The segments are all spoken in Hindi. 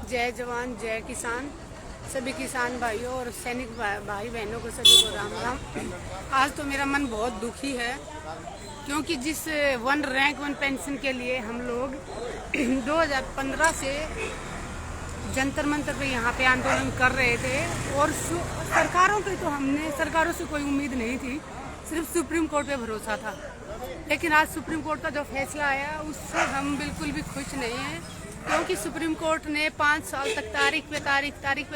जय जवान जय किसान। सभी किसान भाइयों और सैनिक भाई बहनों को सभी को राम राम। आज तो मेरा मन बहुत दुखी है क्योंकि जिस वन रैंक वन पेंशन के लिए हम लोग 2015 से जंतर मंतर पे यहाँ पे आंदोलन कर रहे थे और सरकारों से कोई उम्मीद नहीं थी, सिर्फ सुप्रीम कोर्ट पे भरोसा था। लेकिन आज सुप्रीम कोर्ट का जो फैसला आया उससे हम बिल्कुल भी खुश नहीं हैं क्योंकि सुप्रीम कोर्ट ने 5 साल तक तारीख पे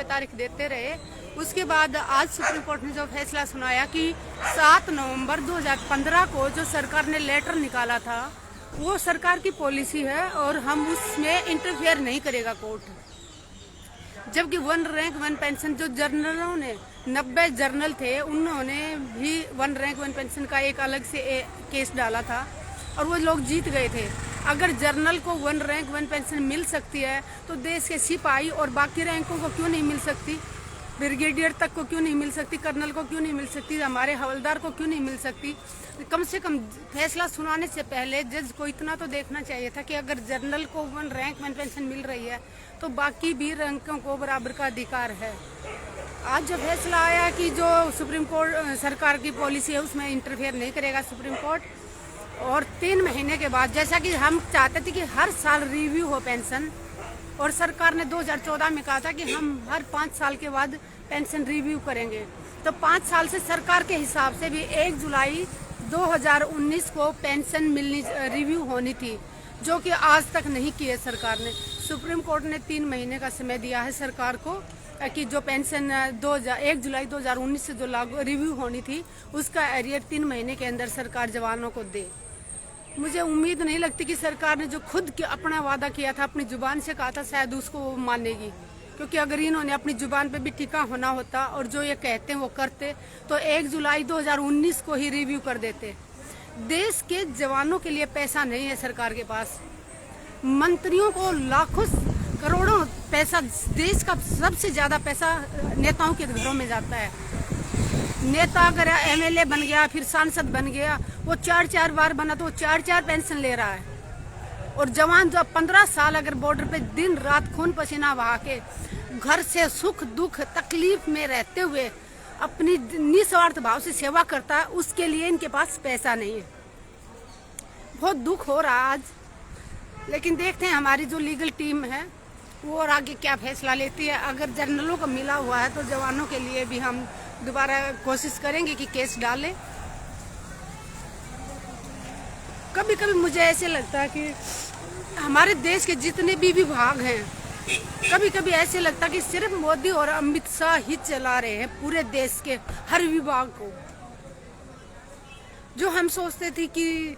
तारीख देते रहे। उसके बाद आज सुप्रीम कोर्ट ने जो फैसला सुनाया कि 7 नवंबर 2015 को जो सरकार ने लेटर निकाला था वो सरकार की पॉलिसी है और हम उसमें इंटरफेयर नहीं करेगा कोर्ट। जबकि वन रैंक वन पेंशन जो जर्नलों ने 90 जर्नल थे उन्होंने भी वन रैंक वन पेंशन का एक अलग से केस डाला था और वो लोग जीत गए थे। अगर जर्नल को वन रैंक वन पेंशन मिल सकती है तो देश के सिपाही और बाकी रैंकों को क्यों नहीं मिल सकती, ब्रिगेडियर तक को क्यों नहीं मिल सकती, कर्नल को क्यों नहीं मिल सकती, हमारे हवलदार को क्यों नहीं मिल सकती। कम से कम फैसला सुनाने से पहले जज को इतना तो देखना चाहिए था कि अगर जर्नल को वन रैंक वन पेंशन मिल रही है तो बाकी भी रैंकों को बराबर का अधिकार है। आज जो फैसला आया कि जो सुप्रीम कोर्ट सरकार की पॉलिसी है उसमें इंटरफेयर नहीं करेगा सुप्रीम कोर्ट, और 3 महीने के बाद जैसा कि हम चाहते थे कि हर साल रिव्यू हो पेंशन, और सरकार ने 2014 में कहा था कि हम हर 5 साल के बाद पेंशन रिव्यू करेंगे, तो 5 साल से सरकार के हिसाब से भी 1 जुलाई 2019 को पेंशन मिलनी रिव्यू होनी थी, जो कि आज तक नहीं की है सरकार ने। सुप्रीम कोर्ट ने 3 महीने का समय दिया है सरकार को कि जो पेंशन 1 जुलाई 2019 से जो लागू रिव्यू होनी थी उसका एरियर 3 महीने के अंदर सरकार जवानों को दे। मुझे उम्मीद नहीं लगती कि सरकार ने जो खुद अपना वादा किया था, अपनी जुबान से कहा था, शायद उसको वो मानेगी, क्योंकि अगर इन्होंने अपनी जुबान पे भी टिका होना होता और जो ये कहते हैं वो करते तो 1 जुलाई 2019 को ही रिव्यू कर देते। देश के जवानों के लिए पैसा नहीं है सरकार के पास। मंत्रियों को लाखों करोड़ों पैसा, देश का सबसे ज्यादा पैसा नेताओं के घरों में जाता है। नेता अगर एमएलए बन गया, फिर सांसद बन गया, वो 4-4 बार बना तो वो 4-4 पेंशन ले रहा है। और जवान जो 15 साल अगर बॉर्डर पे दिन रात खून पसीना बहा के घर से सुख दुख तकलीफ में रहते हुए अपनी निस्वार्थ भाव से सेवा करता है, उसके लिए इनके पास पैसा नहीं है। बहुत दुख हो रहा आज, लेकिन देखते हैं हमारी जो लीगल टीम है वो और आगे क्या फैसला लेती है। अगर जर्नलों को मिला हुआ है तो जवानों के लिए भी हम दोबारा कोशिश करेंगे कि केस डालें। कभी कभी मुझे ऐसे लगता है कि हमारे देश के जितने भी विभाग हैं, कभी कभी ऐसे लगता है कि सिर्फ मोदी और अमित शाह ही चला रहे हैं पूरे देश के हर विभाग को। जो हम सोचते थे कि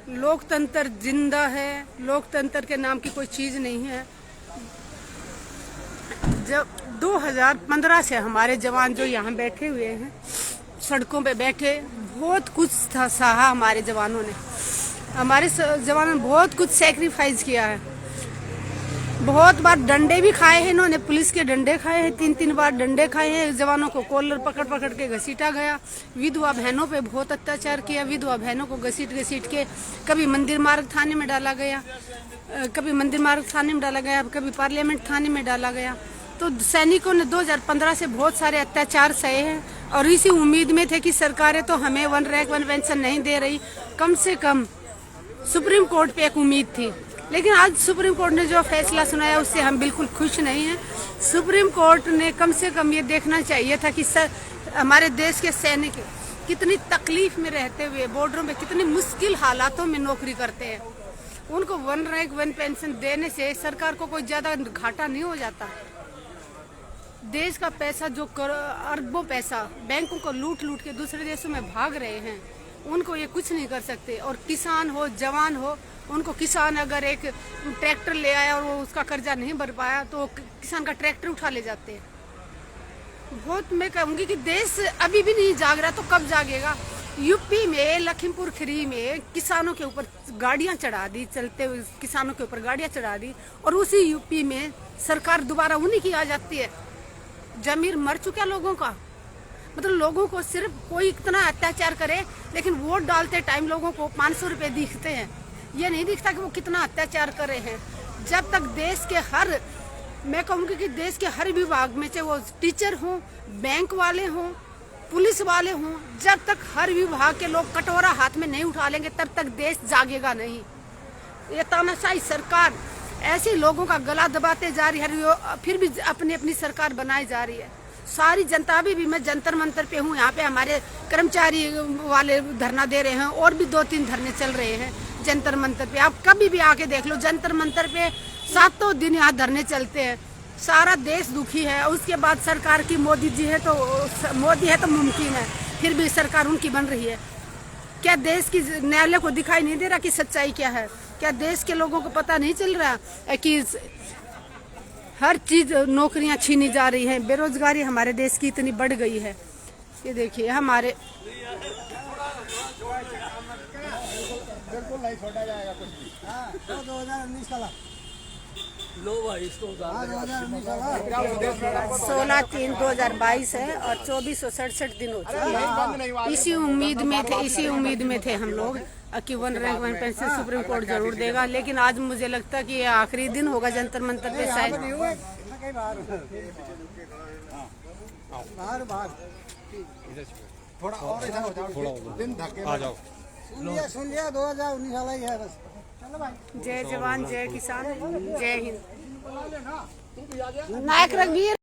लोकतंत्र जिंदा है, लोकतंत्र के नाम की कोई चीज नहीं है। जब 2015 से हमारे जवान जो यहाँ बैठे हुए हैं सड़कों पे बैठे, बहुत कुछ था सहा हमारे जवानों ने, हमारे जवानों ने बहुत कुछ सेक्रीफाइस किया है। बहुत बार डंडे भी खाए हैं इन्होंने, पुलिस के डंडे खाए हैं, 3-3 बार डंडे खाए हैं। जवानों को कॉलर पकड़ पकड़ के घसीटा गया। विधवा बहनों पे बहुत अत्याचार किया, विधवा बहनों को घसीट घसीट के कभी मंदिर मार्ग थाने में डाला गया, कभी पार्लियामेंट थाने में डाला गया। तो सैनिकों ने 2015 से बहुत सारे अत्याचार सहे हैं और इसी उम्मीद में थे कि सरकारें तो हमें वन रैंक वन पेंशन नहीं दे रही, कम से कम सुप्रीम कोर्ट पे एक उम्मीद थी। लेकिन आज सुप्रीम कोर्ट ने जो फैसला सुनाया उससे हम बिल्कुल खुश नहीं हैं। सुप्रीम कोर्ट ने कम से कम ये देखना चाहिए था कि हमारे देश के सैनिक कितनी तकलीफ में रहते हुए बॉर्डरों में कितनी मुश्किल हालातों में नौकरी करते हैं, उनको वन रैंक वन पेंशन देने से सरकार को कोई ज्यादा घाटा नहीं हो जाता। देश का पैसा जो अरबों पैसा बैंकों को लूट लूट के दूसरे देशों में भाग रहे हैं, उनको ये कुछ नहीं कर सकते। और किसान हो जवान हो, उनको किसान अगर एक ट्रैक्टर ले आया और वो उसका कर्जा नहीं भर पाया तो किसान का ट्रैक्टर उठा ले जाते हैं। बहुत मैं कहूँगी कि देश अभी भी नहीं जाग रहा तो कब जागेगा। यूपी में लखीमपुर खीरी में किसानों के ऊपर गाड़ियां चढ़ा दी, चलते हुए किसानों के ऊपर गाड़ियां चढ़ा दी, और उसी यूपी में सरकार दोबारा उन्हीं की आ जाती है। जमीर मर चुका लोगों का, मतलब लोगों को सिर्फ कोई इतना अत्याचार करे लेकिन वोट डालते टाइम लोगों को 500 रुपए दिखते हैं, ये नहीं दिखता कि वो कितना अत्याचार कर रहे हैं। जब तक देश के हर मैं कहूँगी कि देश के हर विभाग में, चाहे वो टीचर हों, बैंक वाले हों, पुलिस वाले हों, जब तक हर विभाग के लोग कटोरा हाथ में नहीं उठा लेंगे तब तक देश जागेगा नहीं। ये तानाशाही सरकार ऐसे लोगों का गला दबाते जा रही है, फिर भी अपनी अपनी सरकार बनाई जा रही है। सारी जनता भी मैं जंतर मंतर पे हूँ, यहाँ पे हमारे कर्मचारी वाले धरना दे रहे हैं और भी 2-3 धरने चल रहे हैं जंतर मंतर पे। आप कभी भी आके देख लो, जंतर मंतर पे 7 दिन यहाँ धरने चलते हैं। सारा देश दुखी है। उसके बाद सरकार की मोदी है तो मुमकिन है, फिर भी सरकार उनकी बन रही है। क्या देश की न्यायालय को दिखाई नहीं दे रहा कि सच्चाई क्या है? क्या देश के लोगों को पता नहीं चल रहा कि हर चीज नौकरियां छीनी जा रही हैं, बेरोजगारी हमारे देश की इतनी बढ़ गई है। ये देखिए हमारे बिल्कुल नहीं छोड़ा जाएगा कुछ भी। 2019 का लो भाई इसको 16/3/2022 है और 2467 दिन हो चुके हैं। इसी उम्मीद में थे हम लोग कि 1 रैंक 1 पेंशन सुप्रीम कोर्ट जरूर देगा, लेकिन आज मुझे लगता है कि ये आखिरी दिन होगा जंतर मंतर पे शायद। थोड़ा और इधर हो जाओ, दिन धक्के आ जाओ। सुन लिया 2019 वाला ही है बस। चलो भाई। जय जवान, जय किसान, जय हिंद। नायक रघुवीर।